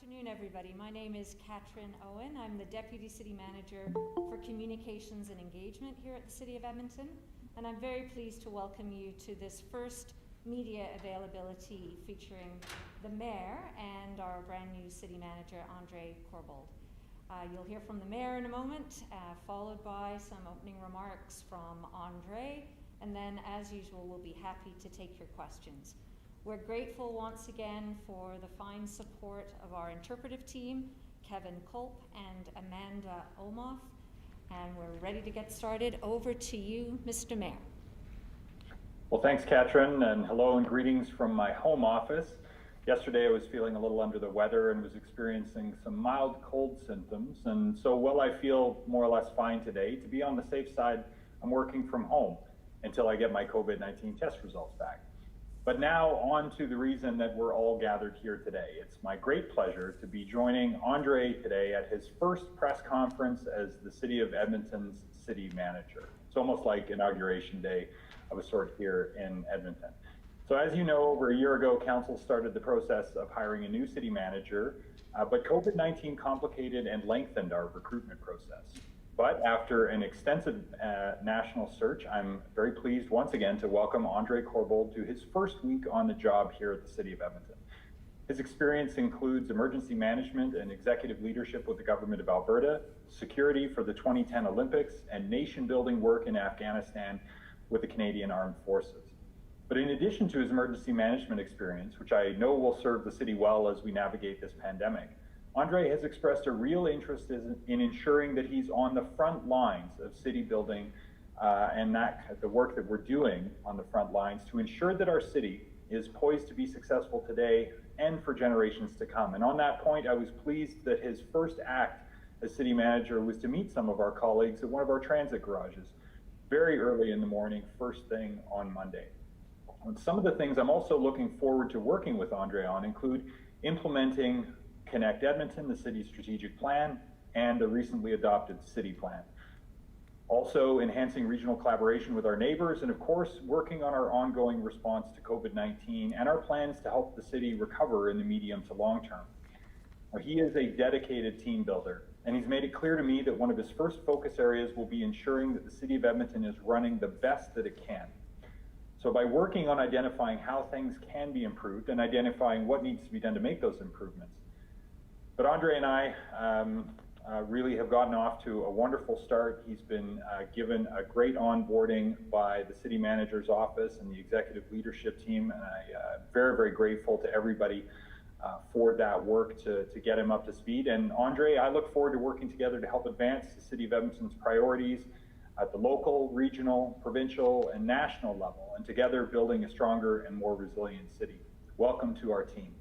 afternoon, everybody. My name is Katrin Owen. I'm the Deputy City Manager for Communications and Engagement here at the City of Edmonton, and I'm very pleased to welcome you to this first media availability featuring the Mayor and our brand new City Manager, Andre Corbould. You'll hear from the Mayor in a moment, followed by some opening remarks from Andre, and then, as usual, we'll be happy to take your questions. We're grateful once again for the fine support of our interpretive team, Kevin Culp and Amanda Omoff, and we're ready to get started. Over to you, Mr. Mayor. Well, thanks, Katrin, and hello and greetings from my home office. Yesterday I was feeling a little under the weather and was experiencing some mild cold symptoms, and so while I feel more or less fine today, to be on the safe side, I'm working from home until I get my COVID-19 test results back. But now on to the reason that we're all gathered here today. It's my great pleasure to be joining Andre today at his first press conference as the City of Edmonton's City Manager. It's almost like Inauguration Day of a sort here in Edmonton. So as you know, over a year ago, Council started the process of hiring a new City Manager, but COVID-19 complicated and lengthened our recruitment process. But after an extensive national search, I'm very pleased once again to welcome Andre Corbould to his first week on the job here at the City of Edmonton. His experience includes emergency management and executive leadership with the Government of Alberta, security for the 2010 Olympics, and nation-building work in Afghanistan with the Canadian Armed Forces. But in addition to his emergency management experience, which I know will serve the city well as we navigate this pandemic, Andre has expressed a real interest in ensuring that he's on the front lines of city building and that the work that we're doing on the front lines to ensure that our city is poised to be successful today and for generations to come. And on that point, I was pleased that his first act as city manager was to meet some of our colleagues at one of our transit garages very early in the morning, first thing on Monday. And some of the things I'm also looking forward to working with Andre on include implementing Connect Edmonton, the city's strategic plan, and the recently adopted city plan. Also enhancing regional collaboration with our neighbors, and of course, working on our ongoing response to COVID-19 and our plans to help the city recover in the medium to long term. Now, he is a dedicated team builder, and he's made it clear to me that one of his first focus areas will be ensuring that the City of Edmonton is running the best that it can. So by working on identifying how things can be improved and identifying what needs to be done to make those improvements. But Andre and I really have gotten off to a wonderful start. He's been given a great onboarding by the City Manager's office and the executive leadership team, and I'm very, very grateful to everybody for that work to get him up to speed. And Andre, I look forward to working together to help advance the City of Edmonton's priorities at the local, regional, provincial, and national level, and together building a stronger and more resilient city. Welcome to our team.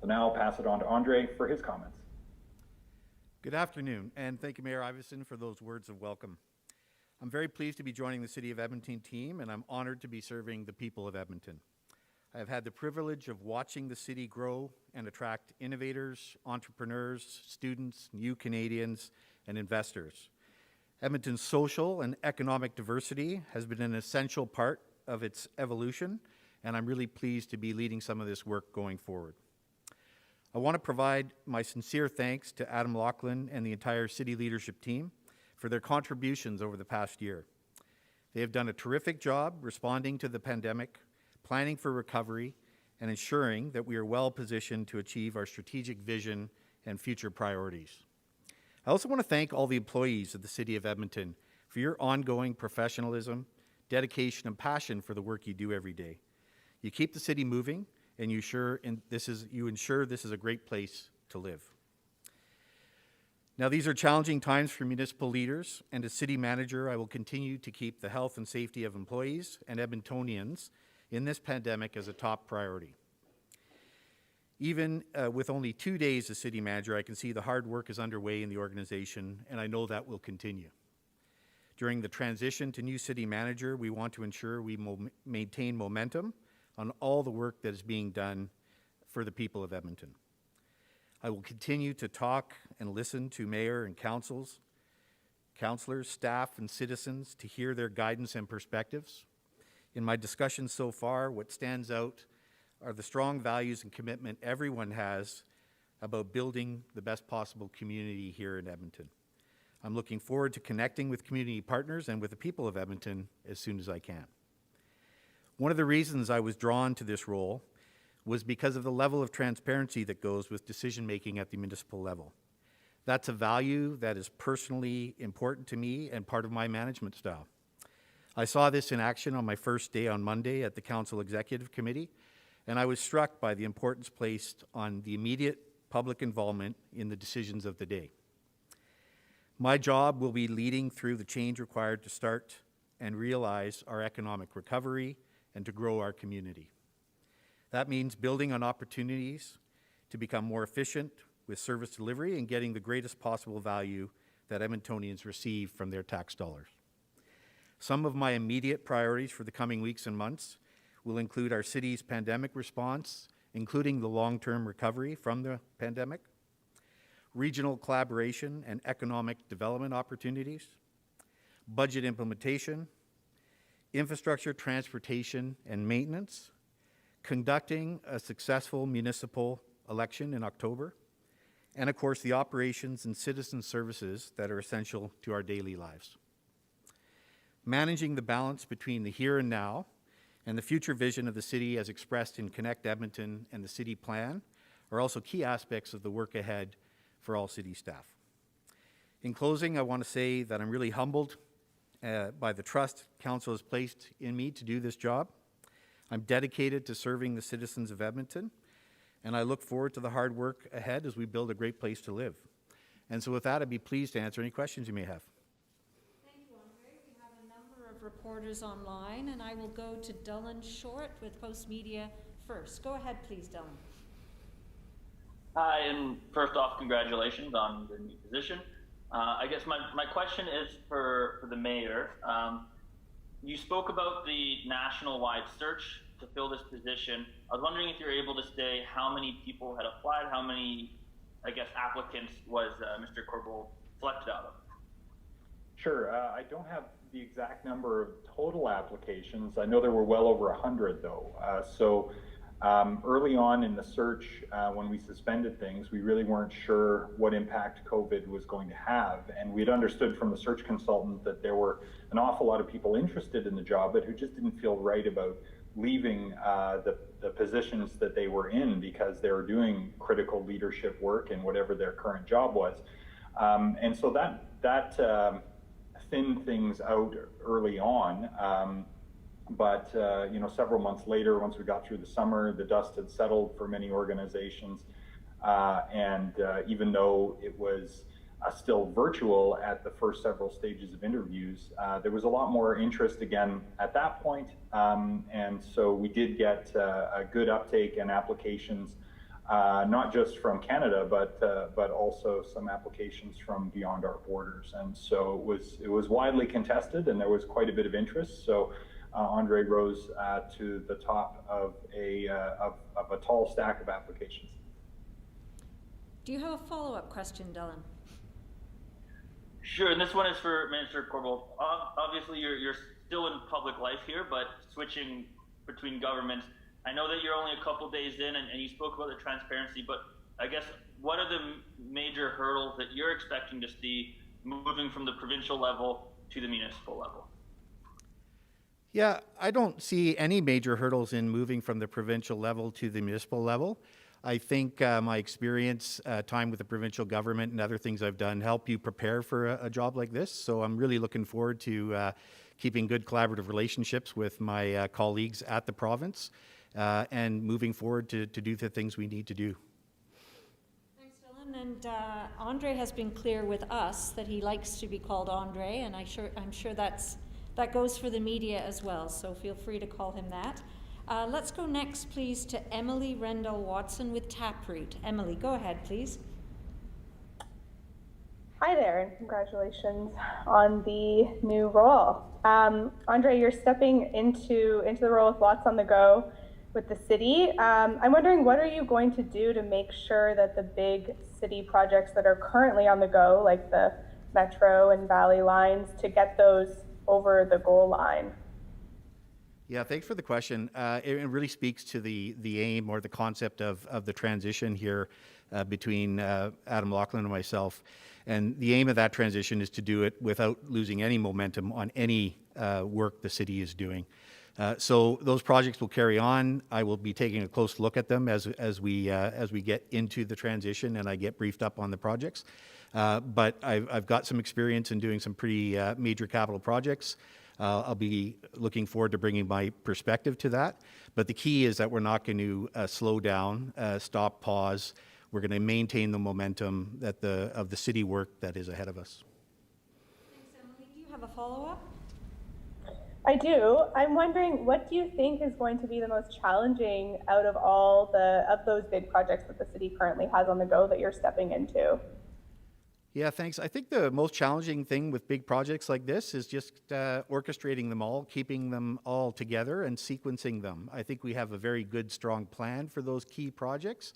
So now I'll pass it on to Andre for his comments. Good afternoon, and thank you, Mayor Iveson, for those words of welcome. I'm very pleased to be joining the City of Edmonton team, and I'm honored to be serving the people of Edmonton. I have had the privilege of watching the city grow and attract innovators, entrepreneurs, students, new Canadians, and investors. Edmonton's social and economic diversity has been an essential part of its evolution, and I'm really pleased to be leading some of this work going forward. I want to provide my sincere thanks to Adam Laughlin and the entire city leadership team for their contributions over the past year. They have done a terrific job responding to the pandemic, planning for recovery, and ensuring that we are well positioned to achieve our strategic vision and future priorities. I also want to thank all the employees of the City of Edmonton for your ongoing professionalism, dedication, and passion for the work you do every day. You keep the city moving, and you ensure this is a great place to live. Now, these are challenging times for municipal leaders, and as city manager, I will continue to keep the health and safety of employees and Edmontonians in this pandemic as a top priority. Even with only 2 days as city manager, I can see the hard work is underway in the organization, and I know that will continue. During the transition to new city manager, we want to ensure we maintain momentum on all the work that is being done for the people of Edmonton. I will continue to talk and listen to mayor and councilors, staff, and citizens to hear their guidance and perspectives. In my discussions so far, what stands out are the strong values and commitment everyone has about building the best possible community here in Edmonton. I'm looking forward to connecting with community partners and with the people of Edmonton as soon as I can. One of the reasons I was drawn to this role was because of the level of transparency that goes with decision-making at the municipal level. That's a value that is personally important to me and part of my management style. I saw this in action on my first day on Monday at the Council Executive Committee, and I was struck by the importance placed on the immediate public involvement in the decisions of the day. My job will be leading through the change required to start and realize our economic recovery and to grow our community. That means building on opportunities to become more efficient with service delivery and getting the greatest possible value that Edmontonians receive from their tax dollars. Some of my immediate priorities for the coming weeks and months will include our city's pandemic response, including the long-term recovery from the pandemic, regional collaboration and economic development opportunities, budget implementation, infrastructure, transportation, and maintenance, conducting a successful municipal election in October, and of course the operations and citizen services that are essential to our daily lives. Managing the balance between the here and now and the future vision of the city as expressed in Connect Edmonton and the city plan are also key aspects of the work ahead for all city staff. In closing, I want to say that I'm really humbled by the trust Council has placed in me to do this job. I'm dedicated to serving the citizens of Edmonton, and I look forward to the hard work ahead as we build a great place to live. And so with that, I'd be pleased to answer any questions you may have. Reporters online, and I will go to Dylan Short with Post Media first. Go ahead, please, Dylan. Hi, and first off, congratulations on the new position. I guess my question is for the mayor. You spoke about the national-wide search to fill this position. I was wondering if you're able to say how many people had applied, how many, I guess, applicants was Mr. Corbould selected out of? Sure. I don't have the exact number of total applications. I know there were well over 100 though. Early on in the search, when we suspended things, we really weren't sure what impact COVID was going to have. And we had understood from the search consultant that there were an awful lot of people interested in the job, but who just didn't feel right about leaving the positions that they were in because they were doing critical leadership work in whatever their current job was. And so that thinned things out early on, but several months later, once we got through the summer, the dust had settled for many organizations, and even though it was still virtual at the first several stages of interviews, there was a lot more interest again at that point, and so we did get a good uptake and applications. Not just from Canada, but also some applications from beyond our borders, and so it was widely contested, and there was quite a bit of interest. So Andre rose to the top of a tall stack of applications. Do you have a follow-up question, Dylan? Sure, and this one is for Minister Corbould. Obviously, you're still in public life here, but switching between governments. I know that you're only a couple days in, and you spoke about the transparency, but I guess what are the major hurdles that you're expecting to see moving from the provincial level to the municipal level? Yeah, I don't see any major hurdles in moving from the provincial level to the municipal level. I think my experience, time with the provincial government and other things I've done help you prepare for a job like this. So I'm really looking forward to keeping good collaborative relationships with my colleagues at the province. And moving forward to do the things we need to do. Thanks, Dylan. And Andre has been clear with us that he likes to be called Andre, and I'm sure that goes for the media as well, so feel free to call him that. Let's go next, please, to Emily Rendell-Watson with Taproot. Emily, go ahead, please. Hi there, and congratulations on the new role. Andre, you're stepping into the role with lots on the go with the city. I'm wondering, what are you going to do to make sure that the big city projects that are currently on the go, like the Metro and Valley lines, to get those over the goal line? Yeah, thanks for the question. It really speaks to the aim or the concept of the transition here between Adam Lachlan and myself. And the aim of that transition is to do it without losing any momentum on any work the city is doing. So those projects will carry on. I will be taking a close look at them as we get into the transition and I get briefed up on the projects. But I've got some experience in doing some pretty major capital projects. I'll be looking forward to bringing my perspective to that. But the key is that we're not going to slow down, stop, pause. We're going to maintain the momentum of the city work that is ahead of us. Thanks, Emily. Do you have a follow-up? I do. I'm wondering, what do you think is going to be the most challenging out of all of those big projects that the city currently has on the go that you're stepping into? Yeah, thanks. I think the most challenging thing with big projects like this is just orchestrating them all, keeping them all together and sequencing them. I think we have a very good, strong plan for those key projects.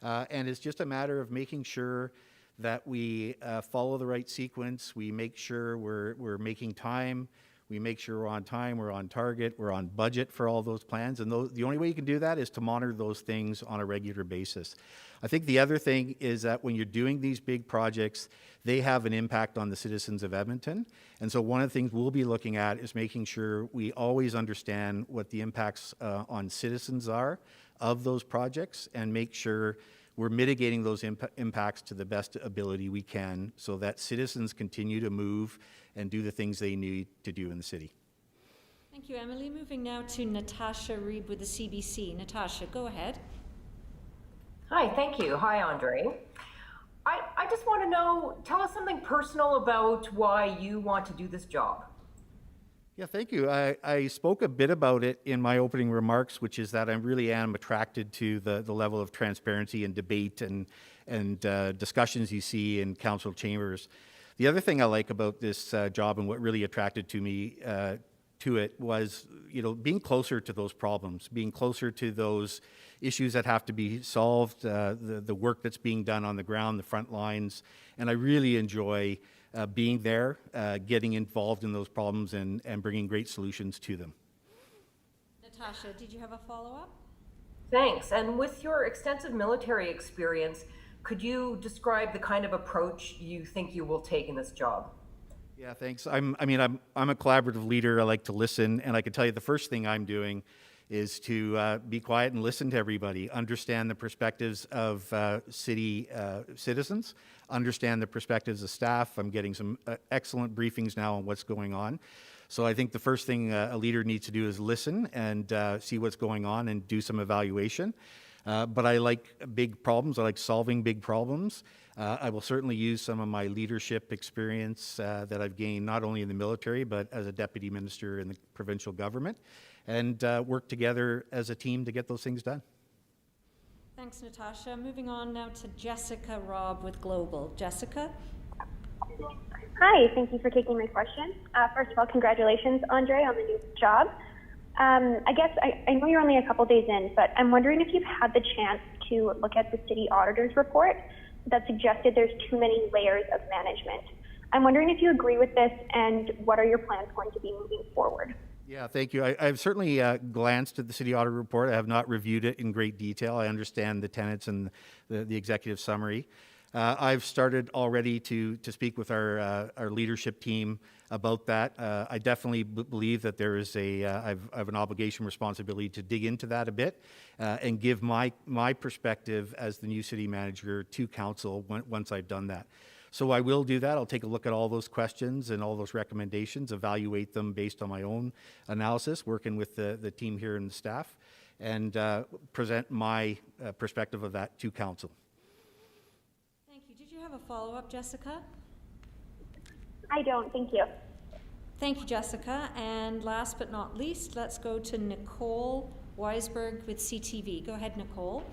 And it's just a matter of making sure that we follow the right sequence. We make sure we're making time. We make sure we're on time, we're on target, we're on budget for all those plans. And the only way you can do that is to monitor those things on a regular basis. I think the other thing is that when you're doing these big projects, they have an impact on the citizens of Edmonton. And so one of the things we'll be looking at is making sure we always understand what the impacts on citizens are of those projects and make sure we're mitigating those impacts to the best ability we can so that citizens continue to move and do the things they need to do in the city. Thank you, Emily. Moving now to Natasha Reeb with the CBC. Natasha, go ahead. Hi, thank you. Hi, Andre. I just want to know, tell us something personal about why you want to do this job. Yeah, thank you. I spoke a bit about it in my opening remarks, which is that I really am attracted to the level of transparency and debate and discussions you see in council chambers. The other thing I like about this job and what really attracted to me to it was, being closer to those problems, being closer to those issues that have to be solved, the work that's being done on the ground, the front lines, and I really enjoy being there, getting involved in those problems and bringing great solutions to them. Natasha, did you have a follow-up? Thanks. And with your extensive military experience, could you describe the kind of approach you think you will take in this job? Yeah, thanks. I'm a collaborative leader. I like to listen, and I can tell you the first thing I'm doing is to be quiet and listen to everybody, understand the perspectives of city citizens, understand the perspectives of staff. I'm getting some excellent briefings now on what's going on. So I think the first thing a leader needs to do is listen and see what's going on and do some evaluation. But I like big problems. I like solving big problems. I will certainly use some of my leadership experience that I've gained not only in the military, but as a deputy minister in the provincial government, and work together as a team to get those things done. Thanks, Natasha. Moving on now to Jessica Robb with Global. Jessica? Hi, thank you for taking my question. First of all, congratulations, Andre, on the new job. I guess I know you're only a couple days in, but I'm wondering if you've had the chance to look at the city auditor's report that suggested there's too many layers of management. I'm wondering if you agree with this and what are your plans going to be moving forward? Yeah, thank you. I've certainly glanced at the city audit report. I have not reviewed it in great detail. I understand the tenets and the executive summary. I've started already to speak with our leadership team about that. I definitely believe that there is I have an obligation, responsibility to dig into that a bit and give my perspective as the new city manager to council once I've done that. So I will do that. I'll take a look at all those questions and all those recommendations, evaluate them based on my own analysis, working with the team here and the staff, and present my perspective of that to council. Thank you. Did you have a follow-up, Jessica? I don't, thank you. Thank you, Jessica. And last but not least, let's go to Nicole Weisberg with CTV. Go ahead, Nicole.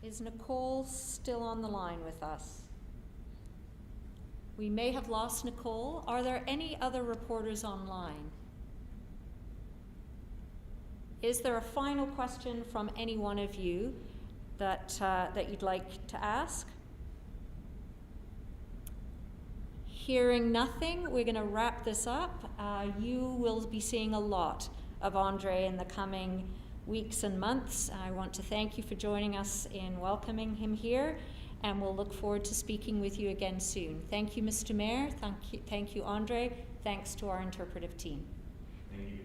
Is Nicole still on the line with us? We may have lost Nicole. Are there any other reporters online? Is there a final question from any one of you that you'd like to ask? Hearing nothing, we're going to wrap this up. You will be seeing a lot of Andre in the coming weeks and months. I want to thank you for joining us in welcoming him here, and we'll look forward to speaking with you again soon. Thank you, Mr. Mayor. Thank you, Andre. Thanks to our interpretive team. Thank you.